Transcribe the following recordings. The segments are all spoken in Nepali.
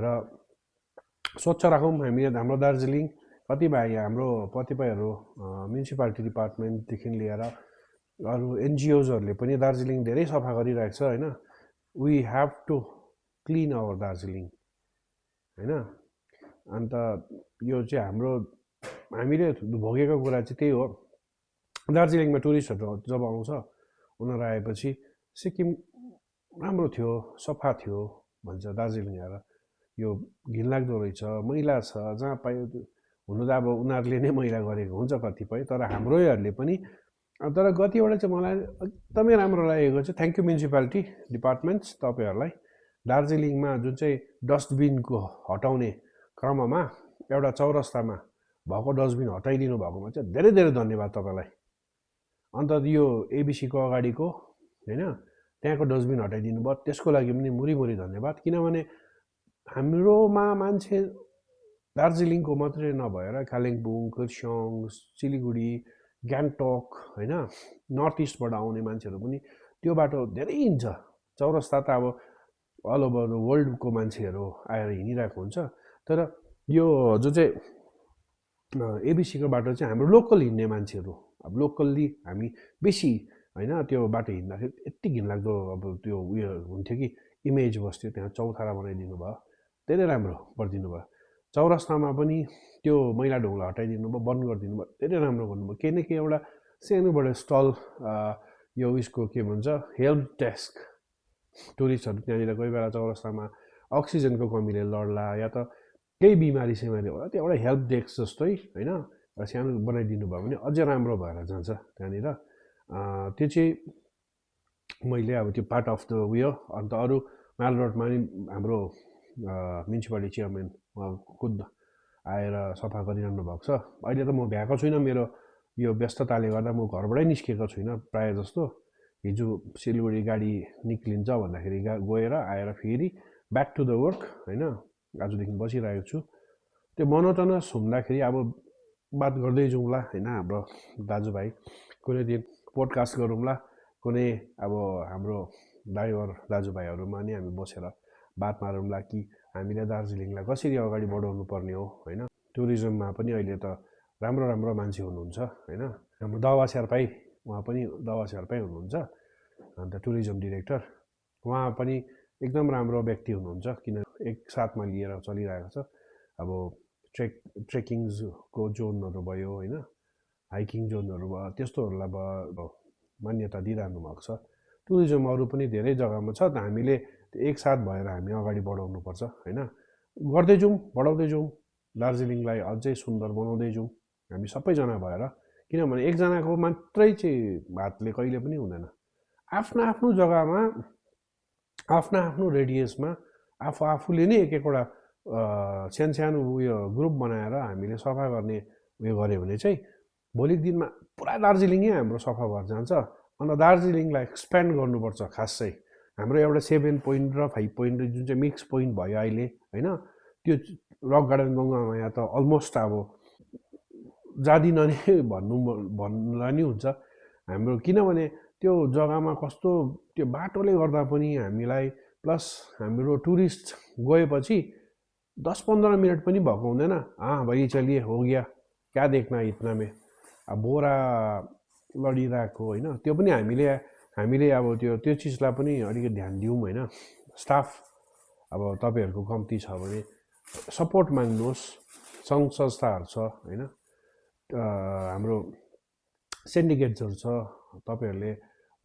र स्वच्छ राखौँ हामीले हाम्रो दार्जिलिङ। कतिपय हाम्रो कतिपयहरू म्युनिसिपालिटी डिपार्टमेन्टदेखि लिएर अरू एनजिओजहरूले पनि दार्जिलिङ धेरै सफा गरिरहेको छ होइन। We have to clean our Darjeeling होइन। अन्त यो चाहिँ हाम्रो हामीले भोगेको कुरा चाहिँ त्यही हो। दार्जिलिङमा टुरिस्टहरू जब आउँछ उनीहरू आएपछि सिक्किम राम्रो थियो, सफा थियो भन्छ दार्जिलिङ आएर। यो घिनलाग्दो रहेछ, मैला छ, जहाँ पायो हुनु त अब उनीहरूले नै मैला गरेको हुन्छ कतिपय, तर हाम्रोहरूले पनि। तर कतिवटा चाहिँ मलाई एकदमै राम्रो लागेको चाहिँ थ्याङ्क यू म्युनिसिपालिटी डिपार्टमेन्ट्स तपाईँहरूलाई। दार्जिलिङमा जुन चाहिँ डस्टबिनको हटाउने क्रममा एउटा चौरस्तामा भएको डस्टबिन हटाइदिनु भएकोमा चाहिँ धेरै धेरै धन्यवाद तपाईँलाई। अन्त यो एबिसीको अगाडिको होइन त्यहाँको डस्टबिन हटाइदिनु भयो, त्यसको लागि पनि मुरी धन्यवाद। किनभने हाम्रोमा मान्छे दार्जिलिङको मात्रै नभएर कालिम्पोङ, खरसाङ, सिलगढी, गान्तोक होइन नर्थ इस्टबाट आउने मान्छेहरू पनि त्यो बाटो धेरै हिँड्छ। चौरस्ता त अब अल ओभर द वर्ल्डको मान्छेहरू आएर हिँडिरहेको हुन्छ। तर यो जुन चाहिँ एबिसीको बाटो चाहिँ हाम्रो लोकल हिँड्ने मान्छेहरू, अब लोकल्ली हामी बेसी होइन त्यो बाटो हिँड्दाखेरि यति घिनलाग्दो अब त्यो उयो हुन्थ्यो कि इमेज बस्थ्यो। त्यहाँ चौतारा बनाइदिनु भयो, धेरै राम्रो गरिदिनु भयो। चौरस्तामा पनि त्यो मैला ढुङ्गा हटाइदिनु भयो, बन्द गरिदिनु भयो, धेरै राम्रो गर्नुभयो। केही न केही एउटा सानोबाट स्टल यो उयसको के भन्छ हेल्प डेस्क, टुरिस्टहरू त्यहाँनिर कोही बेला चौरस्तामा अक्सिजनको कमीले लड्ला या त केही बिमारी सिमारी होला, त्यो एउटा हेल्प डेस्क जस्तै होइन सानो बनाइदिनु भयो भने अझै राम्रो भएर जान्छ त्यहाँनिर। त्यो चाहिँ मैले अब त्यो पार्ट अफ द उयो। अन्त अरू माल रोडमा नि हाम्रो म्युनिसिपालिटी चेयरम्यान खुद आएर सफा गरिरहनु भएको छ। अहिले त म भ्याएको छुइनँ, मेरो यो व्यस्तताले गर्दा म घरबाटै निस्केको छुइनँ प्रायः जस्तो। हिजो सिलगढी गाडी निक्लिन्छ भन्दाखेरि गएर आएर फेरि ब्याक टु द वर्क होइन। आजदेखि बसिरहेको छु। त्यो मोनोटोनस हुँदाखेरि अब बात गर्दै जाउँला होइन हाम्रो दाजुभाइ, कुनै दिन पोडकास्ट गरौँला, कुनै अब हाम्रो ड्राइभर दाजुभाइहरूमा नि हामी बसेर बात मारौँला कि हामीले दार्जिलिङलाई कसरी अगाडि बढाउनु पर्ने हो होइन। टुरिज्ममा पनि अहिले त राम्रो राम्रो मान्छे हुनुहुन्छ होइन। हाम्रो दावा शेर्पाई, उहाँ पनि दावा शेर्पाई हुनुहुन्छ, अन्त टुरिज्म डिरेक्टर। उहाँ पनि एकदम राम्रो व्यक्ति हुनुहुन्छ, किन एक साथमा लिएर चलिरहेको छ। अब ट्रेकिङ्सको जोनहरू भयो होइन, हाइकिङ जोनहरू भयो, त्यस्तोहरूलाई भयो मान्यता दिइरहनु भएको छ। टुरिज्म अरू पनि धेरै जग्गामा छ, त हामीले एकसाथ भएर हामी अगाडि बढाउनुपर्छ होइन। गर्दै जाउँ, बढाउँदै जाउँ, दार्जिलिङलाई अझै सुन्दर बनाउँदै जाउँ हामी सबैजना भएर। किनभने एकजनाको मात्रै चाहिँ हातले कहिले पनि हुँदैन। आफ्नो आफ्नो जग्गामा आफ्नो आफ्नो रेडियसमा आफूले नै एक एकवटा सानो उयो ग्रुप बनाएर हामीले सफा गर्ने उयो गऱ्यो भने चाहिँ भोलिको दिनमा पुरा दार्जिलिङै हाम्रो सफा भएर जान्छ। अन्त दार्जिलिङलाई एक्सप्यान्ड गर्नुपर्छ खास चाहिँ। हाम्रो एउटा 7 पोइन्ट र 5 पोइन्ट जुन चाहिँ मिक्स पोइन्ट भयो अहिले होइन, त्यो रक गार्डन गङ्गामा यहाँ त अलमोस्ट अब जाँदिन नै भन्नुलाई नि हुन्छ हाम्रो। किनभने त्यो जग्गामा कस्तो त्यो बाटोले गर्दा पनि हामीलाई प्लस हाम्रो टुरिस्ट गएपछि 10-15 मिनट पनि भएको हुँदैन। भाइ चलिए हो गया, क्या देखना इतना में, अब बोरा लडिरहेको होइन। त्यो पनि हामीले अब त्यो चिजलाई पनि अलिकति ध्यान दिउँ होइन। स्टाफ अब तपाईँहरूको कम्ती छ भने सपोर्ट माग्नुहोस्, सङ्घ संस्थाहरू छ होइन, हाम्रो सिन्डिकेट्सहरू छ, तपाईँहरूले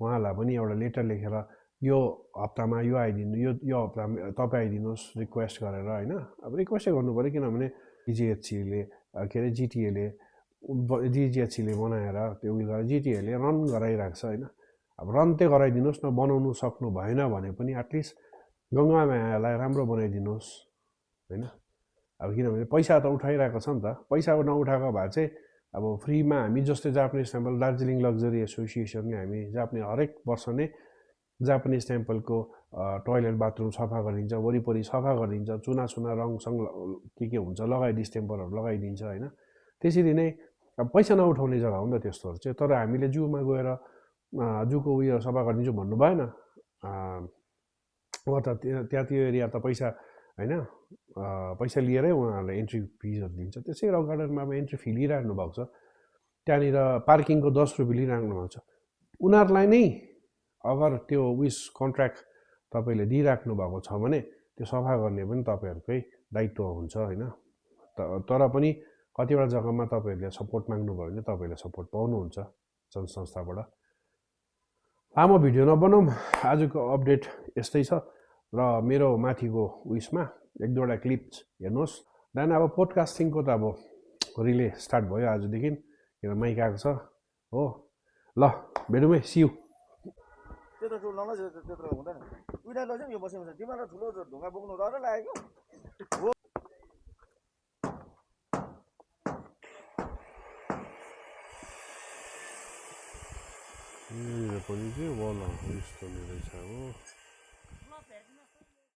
उहाँहरूलाई पनि एउटा लेटर लेखेर यो हप्तामा यो आइदिनु, यो हप्तामा तपाईँ आइदिनुहोस् रिक्वेस्ट गरेर होइन। अब रिक्वेस्टै गर्नु पऱ्यो, किनभने जिजिएचसीले के अरे जिजिएचसीले बनाएर त्यो उयो गरेर जिटिएले रन गराइरहेको छ होइन। अब रन चाहिँ गराइदिनुहोस् न, बनाउनु सक्नु भएन भने पनि एटलिस्ट गङ्गा मायालाई राम्रो बनाइदिनुहोस् होइन। अब किनभने पैसा त उठाइरहेको छ नि त, पैसा नउठाएको भए चाहिँ अब फ्रीमा हामी जस्तै जापानिज टेम्पल दार्जिलिङ लग्जरी एसोसिएसनले हामी हरेक वर्ष नै जापानिज टेम्पलको टोयलेट बाथरुम सफा गरिदिन्छ, वरिपरि सफा गरिदिन्छ, चुना रङसङ के हुन्छ लगाइदिन्छ, टेम्पलहरू लगाइदिन्छ होइन। त्यसरी नै अब पैसा नउठाउने जग्गा हो नि त त्यस्तोहरू चाहिँ। तर हामीले जूमा गएर जूको उयो सफा गरिदिन्छु भन्नु भएन, त त्यहाँ त्यो एरिया त पैसा होइन पैसा लिएरै उहाँहरूलाई इन्ट्री फिजहरू दिन्छ। त्यसै रक गार्डनमा अब इन्ट्री फी लिइराख्नु भएको छ, त्यहाँनिर पार्किङको 10 रुपियाँ लिइराख्नु भएको छ। उनीहरूलाई नै अगर त्यो कन्ट्र्याक्ट तपाईँले दिइराख्नु भएको छ भने त्यो सफा गर्ने पनि तपाईँहरूकै दायित्व हुन्छ होइन। तर पनि कतिवटा जग्गामा तपाईँहरूले सपोर्ट माग्नुभयो भने तपाईँहरूले सपोर्ट पाउनुहुन्छ जनसंस्थाबाट। लामो भिडियो नबनाऊँ, आजको अपडेट यस्तै छ र मेरो माथिको उयसमा एक दुईवटा क्लिप हेर्नुहोस्। देन अब पोडकास्टिङको त अब रिले स्टार्ट भयो आजदेखि, किन माइक आएको छ हो। ल भेटौँ है, सियु। त्यत्रो ठुलो नलज त्यत्रो हुँदैन। उनीहरूलाई लैजाउँ यो बसेको छ, तिमीहरूलाई ठुलो ढुङ्गा बोक्नु डर लागेको हो। यहाँनिर पनि के वल यस्तो रहेछ हो।